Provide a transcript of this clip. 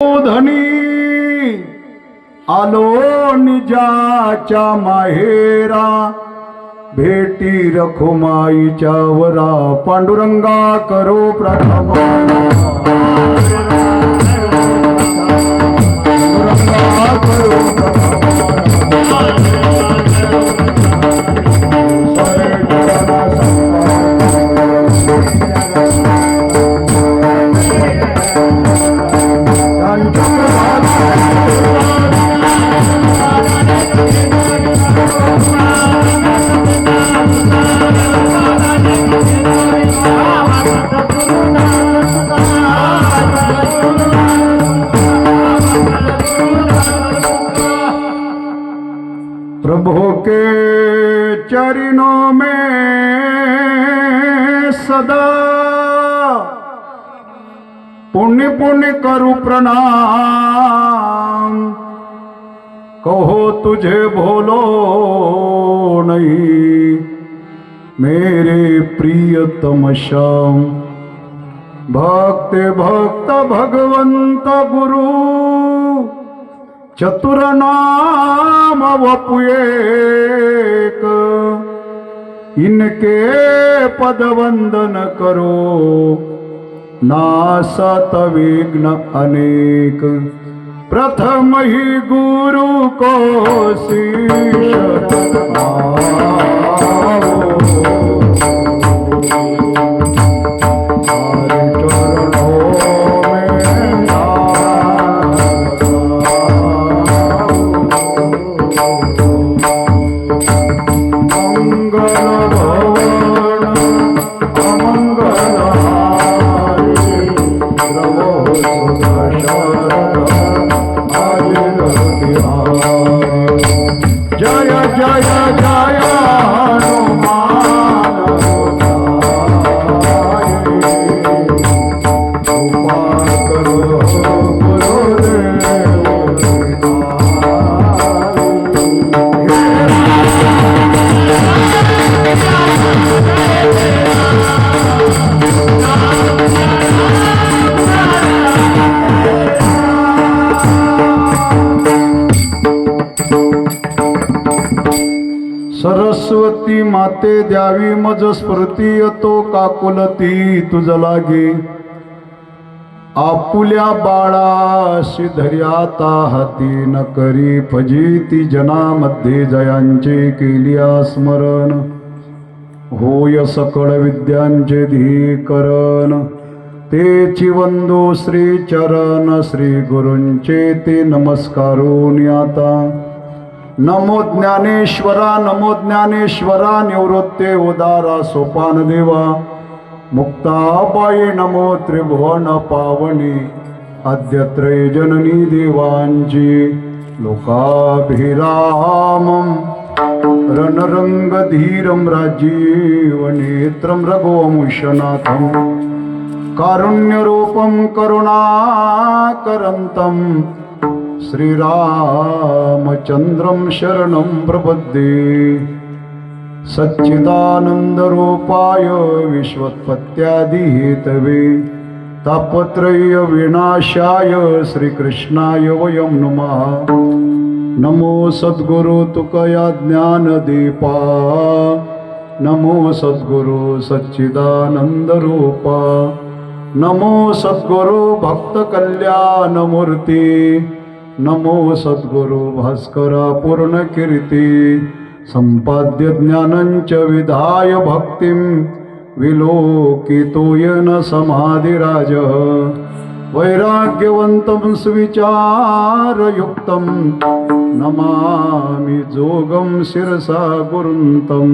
धनी आलो निजाच्या माहेरा, भेटी रखुमाईच्या वरा, पांडुरंगा करो प्रथमा, पांडुरंगा करो प्रभु के चरणों में सदा पुण्य पुण्य करु प्रणाम, कहो तुझे भूलो नहीं मेरे प्रियतम श्याम। भक्त भक्त भगवंत गुरु चतुर नाम वपु एक, इनके पद वंदन करो नासत विघ्न अनेक। प्रथम ही गुरु को शीश सरस्वती माते द्यावी मज स्फूर्ती, तो काकुलती तुझ लागे। आपुल्या बाळाशी धर्याता हाती, न करी फजिती जनामध्ये जयांचे केलिया स्मरण। होय सकळ विद्यांचे धीकरण, तेची वंदो श्री चरण, श्री गुरूंचे ते नमस्कारून आता। नमो ज्ञानेश्वरा नमो ज्ञानेश्वरा, निवृत्ते उदारा सोपान देवा। मुक्ताबाई नमो त्रिभुवन पावनी, आद्यत्रय जननी देवांची। लोकाभिरामं रणरंगधीरं राजीवनेत्रं रघुवंशनाथं, कारुण्यरूपं करुणाकरन्तं श्रीरामचन्द्रं शरणं प्रपद्ये। सच्चिदानन्दरूपाय विश्वोत्पत्त्यादिहेतवे, तापत्रय विनाशाय श्रीकृष्णाय वयं नमः। नमो सद्गुरु तुकया ज्ञानदीपा, नमो सद्गुरु सच्चिदानन्दरूपा, नमो सद्गुरु भक्तकल्याणमूर्ती, नमो सद्गुरु भास्करा पूर्णकीर्ती। संपाद्य ज्ञानंच विधाय भक्तिं, विलोकितोयन समाधिराज। वैराग्यवन्तं सुविचारयुक्तं, नमामि जोगं शिरसा गुरुन्तं।